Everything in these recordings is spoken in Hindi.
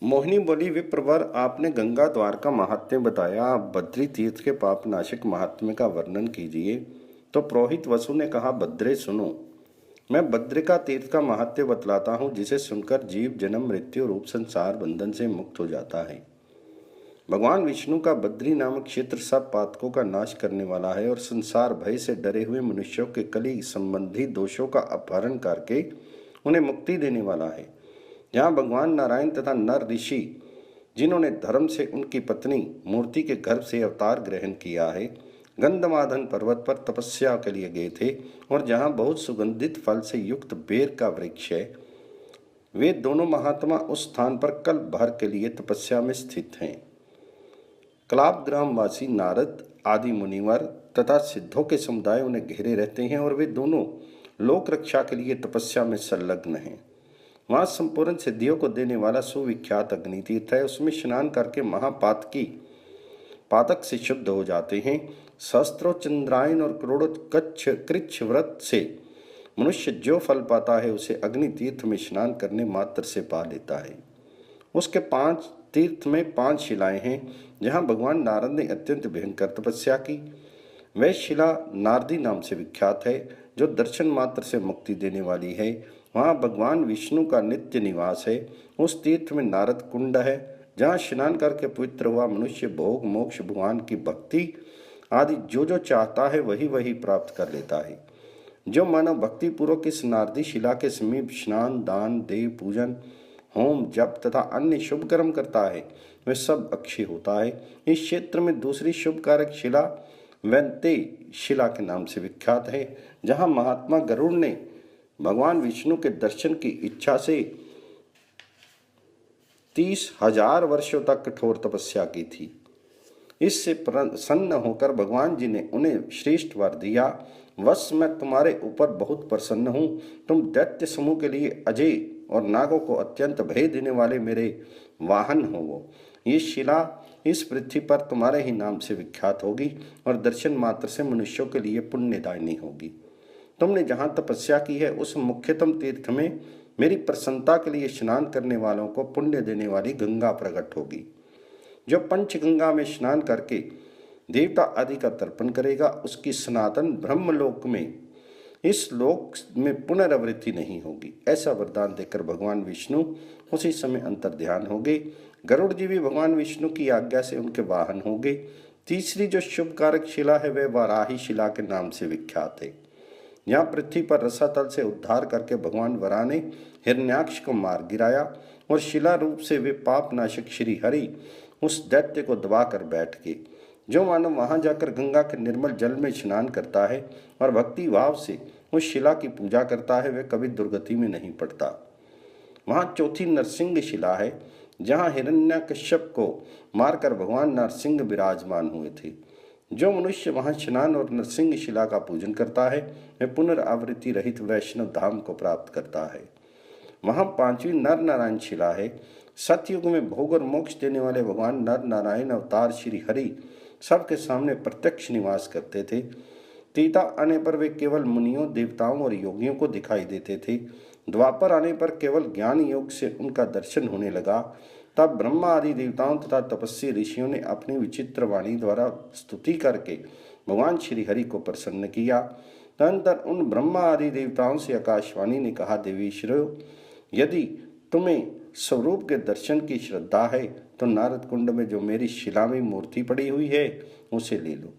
मोहिनी बोली, विप्रवर, आपने गंगा द्वार का महात्म्य बताया, आप बद्री तीर्थ के पाप नाशक महात्म्य का वर्णन कीजिए। तो पुरोहित वसु ने कहा, बद्रे सुनो, मैं बद्रिका तीर्थ का महात्म्य बतलाता हूँ, जिसे सुनकर जीव जन्म मृत्यु रूप संसार बंधन से मुक्त हो जाता है। भगवान विष्णु का बद्री नामक क्षेत्र सब पातकों का नाश करने वाला है और संसार भय से डरे हुए मनुष्यों के कली संबंधी दोषों का अपहरण करके उन्हें मुक्ति देने वाला है। जहाँ भगवान नारायण तथा नर ऋषि, जिन्होंने धर्म से उनकी पत्नी मूर्ति के गर्भ से अवतार ग्रहण किया है, गंधमादन पर्वत पर तपस्या के लिए गए थे और जहाँ बहुत सुगंधित फल से युक्त बेर का वृक्ष है, वे दोनों महात्मा उस स्थान पर कल भर के लिए तपस्या में स्थित हैं। कलाप ग्रामवासी नारद आदि मुनिवर तथा सिद्धों के समुदाय उन्हें घेरे रहते हैं और वे दोनों लोक रक्षा के लिए तपस्या में संलग्न हैं। वहाँ संपूर्ण सिद्धियों को देने वाला सुविख्यात अग्नि तीर्थ है। उसमें स्नान करके महापातकी पातक से शुद्ध हो जाते हैं। सहस्त्रों चंद्रायन और करोड़ों कृच्छ व्रत से मनुष्य जो फल पाता है उसे अग्नि तीर्थ में स्नान करने मात्र से पा लेता है। उसके 5 तीर्थ में 5 शिलाएं हैं जहाँ भगवान नारद ने अत्यंत भयंकर तपस्या की। वह शिला नारदी नाम से विख्यात है, जो दर्शन मात्र से मुक्ति देने वाली है। वहाँ भगवान विष्णु का नित्य निवास है। उस तीर्थ में नारद कुंड है, जहाँ स्नान करके पवित्र हुआ मनुष्य भोग मोक्ष भगवान की भक्ति आदि जो जो चाहता है वही वही प्राप्त कर लेता है। जो मानव भक्ति पूर्वक इस नारदी शिला के समीप स्नान दान देव पूजन होम जप तथा अन्य शुभ कर्म करता है, वह सब अक्षय होता है। इस क्षेत्र में दूसरी शुभ कारक शिला वैंते शिला के नाम से विख्यात है, जहाँ महात्मा गरुड़ ने भगवान विष्णु के दर्शन की इच्छा से 30,000 वर्षों तक कठोर तपस्या की थी। इससे प्रसन्न होकर भगवान जी ने उन्हें श्रेष्ठ वर दिया, वश मैं तुम्हारे ऊपर बहुत प्रसन्न हूँ। तुम दैत्य समूह के लिए अजय और नागों को अत्यंत भय देने वाले मेरे वाहन हो। वो ये शिला इस पृथ्वी पर तुम्हारे ही नाम से विख्यात होगी और दर्शन मात्र से मनुष्यों के लिए पुण्यदायिनी होगी। तुमने जहाँ तपस्या की है उस मुख्यतम तीर्थ में मेरी प्रसन्नता के लिए स्नान करने वालों को पुण्य देने वाली गंगा प्रकट होगी। जो पंचगंगा में स्नान करके देवता आदि का तर्पण करेगा, उसकी सनातन ब्रह्मलोक में इस लोक में पुनरावृत्ति नहीं होगी। ऐसा वरदान देकर भगवान विष्णु उसी समय अंतर्ध्यान हो गए। गरुड़ जी भी भगवान विष्णु की आज्ञा से उनके वाहन हो गए। तीसरी जो शुभ कारक शिला है वह वाराही शिला के नाम से विख्यात है। यहाँ पृथ्वी पर रसातल से उद्धार करके भगवान वरा ने हिरण्याक्ष को मार गिराया और शिला रूप से वे पाप नाशक श्री हरि उस दैत्य को दबाकर बैठ गए। जो मानव वहां जाकर गंगा के निर्मल जल में स्नान करता है और भक्ति भाव से उस शिला की पूजा करता है, वह कभी दुर्गति में नहीं पड़ता। वहां चौथी नरसिंह शिला है, जहां हिरण्यकश्यप को मारकर भगवान नरसिंह विराजमान हुए थे। जो मनुष्य वहां स्नान और नरसिंह शिला का पूजन करता है, वह पुनरावृत्ति रहित वैष्णव धाम को प्राप्त करता है। वहां 5वीं नर नारायण शिला है। सतयुग में भोग और मोक्ष देने वाले भगवान नर नारायण अवतार श्री हरि सबके सामने प्रत्यक्ष निवास करते थे। त्रेता आने पर वे केवल मुनियों देवताओं और योगियों को दिखाई देते थे। द्वापर आने पर केवल ज्ञान योग से उनका दर्शन होने लगा। तब ब्रह्मा आदि देवताओं तथा तपस्वी ऋषियों ने अपनी विचित्र वाणी द्वारा स्तुति करके भगवान श्री हरि को प्रसन्न किया। तदनंतर उन ब्रह्मा आदि देवताओं से आकाशवाणी ने कहा, देवीश्वरों, यदि तुम्हें स्वरूप के दर्शन की श्रद्धा है तो नारद कुंड में जो मेरी शिला में मूर्ति पड़ी हुई है उसे ले लो।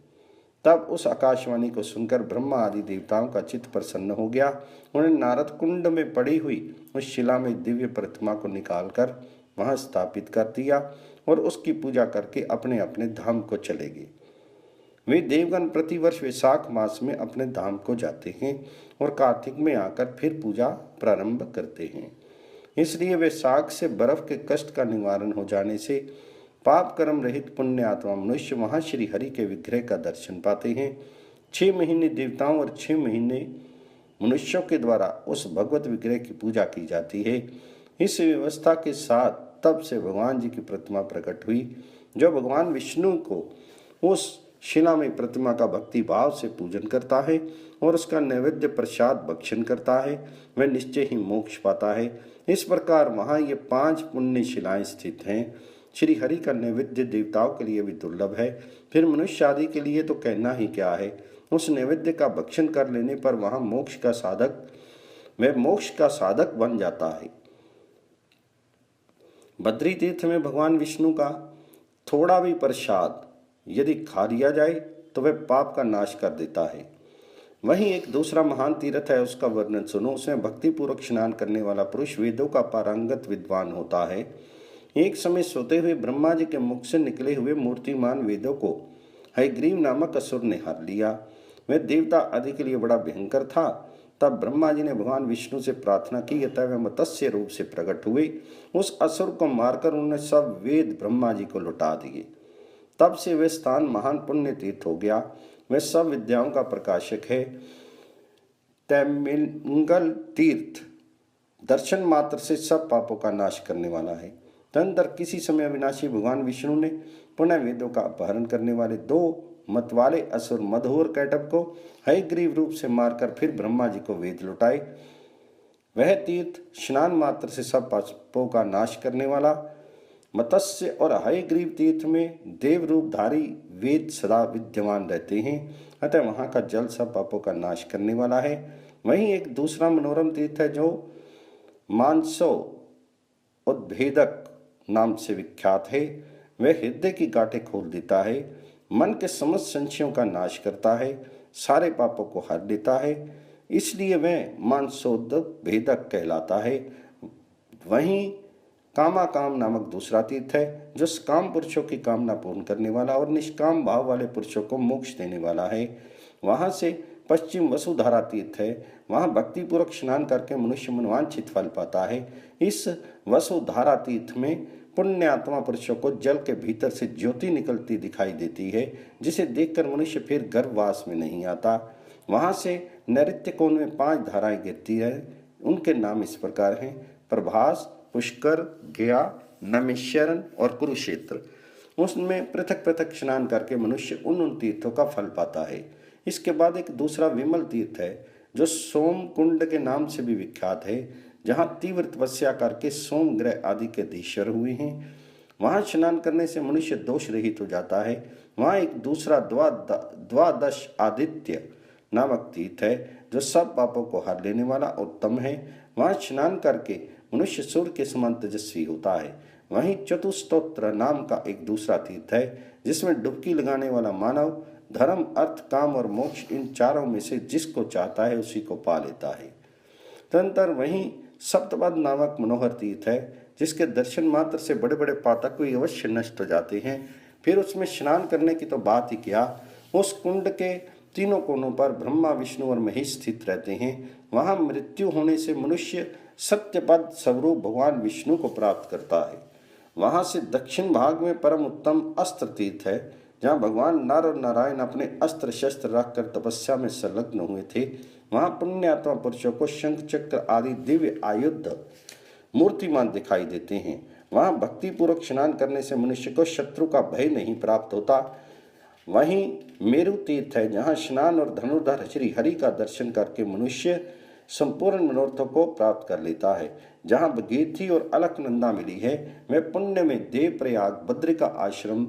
तब उस आकाशवाणी को सुनकर ब्रह्मा आदि देवताओं का चित्त प्रसन्न हो गया। उन्होंने नारद कुंड में पड़ी हुई उस शिला में दिव्य प्रतिमा को निकालकर वहां स्थापित कर दिया और उसकी पूजा करके अपने अपने धाम को चले गए। वे देवगण प्रतिवर्ष वैशाख मास में अपने धाम को जाते हैं और कार्तिक में आकर फिर पूजा प्रारंभ करते हैं। इसलिए वैशाख से बर्फ के कष्ट का निवारण हो जाने से पाप कर्म रहित पुण्य आत्मा मनुष्य वहां श्री हरि के विग्रह का दर्शन पाते हैं। 6 महीने देवताओं और 6 महीने मनुष्यों के द्वारा उस भगवत विग्रह की पूजा की जाती है। इस व्यवस्था के साथ तब से भगवान जी की प्रतिमा प्रकट हुई। जो भगवान विष्णु को उस शिला में प्रतिमा का भक्ति भाव से पूजन करता है और उसका नैवेद्य प्रसाद भक्षण करता है, वह निश्चय ही मोक्ष पाता है। इस प्रकार वहाँ ये 5 पुण्य शिलाएं स्थित हैं। श्री हरि का नैवेद्य देवताओं के लिए भी दुर्लभ है, फिर मनुष्य आदि के लिए तो कहना ही क्या है। उस नैवेद्य का भक्षण कर लेने पर वहाँ मोक्ष का साधक बन जाता है। बद्री तीर्थ में भगवान विष्णु का थोड़ा भी प्रसाद यदि खा लिया जाए तो वह पाप का नाश कर देता है। वहीं एक दूसरा महान तीर्थ है, उसका वर्णन सुनो। उसमें भक्तिपूर्वक स्नान करने वाला पुरुष वेदों का पारंगत विद्वान होता है। एक समय सोते हुए ब्रह्मा जी के मुख से निकले हुए मूर्तिमान वेदों को हयग्रीव नामक असुर ने हर लिया। वह देवता आदि के लिए बड़ा भयंकर था। तब ब्रह्मा जी ने भगवान विष्णु से प्रार्थना की, अतः वह मत्स्य रूप से प्रकट हुए। उस असुर को मारकर उन्होंने सब वेद ब्रह्मा जी को लौटा दिए। तब से वह स्थान महान पुण्य तीर्थ हो गया। वह सब विद्याओं का प्रकाशक है। तैमिंगल तीर्थ दर्शन मात्र से सब पापों का नाश करने वाला है। तदनंतर किसी समय अविनाशी भगवान विष्णु ने पुनः वेदों का अपहरण करने वाले 2 मतवाले असुर मधु और कैटभ को हयग्रीव रूप से मारकर फिर ब्रह्मा जी को वेद लौटाए। वह तीर्थ स्नान मात्र से सब पापों का नाश करने वाला। मत्स्य और हयग्रीव तीर्थ में देव रूपधारी वेद सदा विद्यमान रहते हैं, अतः वहाँ का जल सब पापों का नाश करने वाला है। वहीं एक दूसरा मनोरम तीर्थ है जो मानसो उद्भेदक नाम से विख्यात है। वह हृदय की गांठें खोल देता है, मन के समस्त संशयों का नाश करता है, सारे पापों को हर देता है, इसलिए वह मानसोद्भेदक कहलाता है। वहीं कामाकाम नामक दूसरा तीर्थ है जो काम पुरुषों की कामना पूर्ण करने वाला और निष्काम भाव वाले पुरुषों को मोक्ष देने वाला है। वहाँ से पश्चिम वसुधारा तीर्थ है। वहाँ भक्तिपूर्वक स्नान करके मनुष्य मनवांछित फल पाता है। इस वसुधारा तीर्थ में पुण्यात्मा पुरुषों को जल के भीतर से ज्योति निकलती दिखाई देती है, जिसे देखकर मनुष्य फिर गर्भवास में नहीं आता। वहाँ से नैऋत्य कोण में 5 धाराएं गिरती है। उनके नाम इस प्रकार हैं: प्रभास, पुष्कर, गया, नैमिषारण्य और कुरुक्षेत्र। उसमें पृथक पृथक स्नान करके मनुष्य उन तीर्थों का फल पाता है। इसके बाद एक दूसरा विमल तीर्थ है जो सोम कुंड के नाम से भी विख्यात है, जहाँ तीव्र तपस्या करके सोम ग्रह आदि के धीश्वर हुए हैं। वहाँ स्नान करने से मनुष्य दोष रहित हो जाता है। वहाँ एक दूसरा द्वादश आदित्य नामक तीर्थ है जो सब पापों को हर लेने वाला उत्तम है। वहाँ स्नान करके मनुष्य सूर्य के समान तेजस्वी होता है। वहीं चतुस्तोत्र नाम का एक दूसरा तीर्थ है जिसमें डुबकी लगाने वाला मानव धर्म, अर्थ, काम और मोक्ष इन चारों में से जिसको चाहता है उसी को पा लेता है। तदनंतर वहीं सप्तपद नामक मनोहर तीर्थ है जिसके दर्शन मात्र से बड़े बड़े पातक भी अवश्य नष्ट हो जाते हैं। फिर उसमें स्नान करने की तो बात ही क्या। उस कुंड के तीनों कोनों पर ब्रह्मा, विष्णु और महेश स्थित रहते हैं। वहाँ मृत्यु होने से मनुष्य सत्यपद स्वरूप भगवान विष्णु को प्राप्त करता है। वहाँ से दक्षिण भाग में परम उत्तम अस्त्र तीर्थ है जहाँ भगवान नर और नारायण अपने अस्त्र शस्त्र रखकर तपस्या में संलग्न हुए थे। वहाँ पुण्यात्मा पुरुषों को शंख चक्र आदि दिव्य आयुध मूर्तिमान दिखाई देते हैं। वहाँ भक्तिपूर्वक स्नान करने से मनुष्य को शत्रु का भय नहीं प्राप्त होता। वहीं मेरु तीर्थ है जहाँ स्नान और धनुर्धर श्री हरि का दर्शन करके मनुष्य संपूर्ण मनोरथों को प्राप्त कर लेता है। जहाँ भगीरथी और अलकनंदा मिली है वह पुण्य में देवप्रयाग बद्रिका आश्रम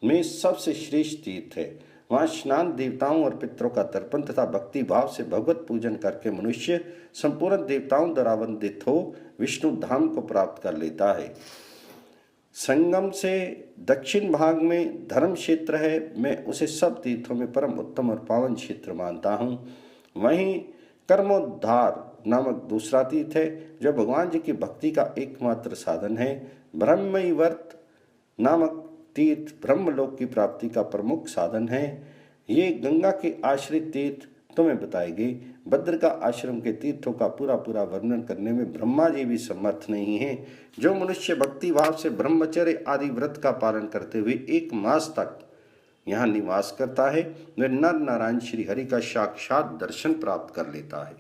में सबसे श्रेष्ठ तीर्थ है। वहाँ स्नान देवताओं और पितरों का तर्पण तथा भक्ति भाव से भगवत पूजन करके मनुष्य संपूर्ण देवताओं द्वारा वंदित हो विष्णु धाम को प्राप्त कर लेता है। संगम से दक्षिण भाग में धर्म क्षेत्र है। मैं उसे सब तीर्थों में परम उत्तम और पावन क्षेत्र मानता हूँ। वहीं कर्मोद्धार नामक दूसरा तीर्थ है जो भगवान जी की भक्ति का एकमात्र साधन है। ब्रह्मवर्त नामक तीर्थ ब्रह्मलोक की प्राप्ति का प्रमुख साधन है। ये गंगा के आश्रित तीर्थ तुम्हें बताए गए। भद्रिका आश्रम के तीर्थों का पूरा वर्णन करने में ब्रह्मा जी भी समर्थ नहीं है। जो मनुष्य भक्ति भाव से ब्रह्मचर्य आदि व्रत का पालन करते हुए 1 मास तक यहाँ निवास करता है वह नर नारायण श्री हरि का साक्षात दर्शन प्राप्त कर लेता है।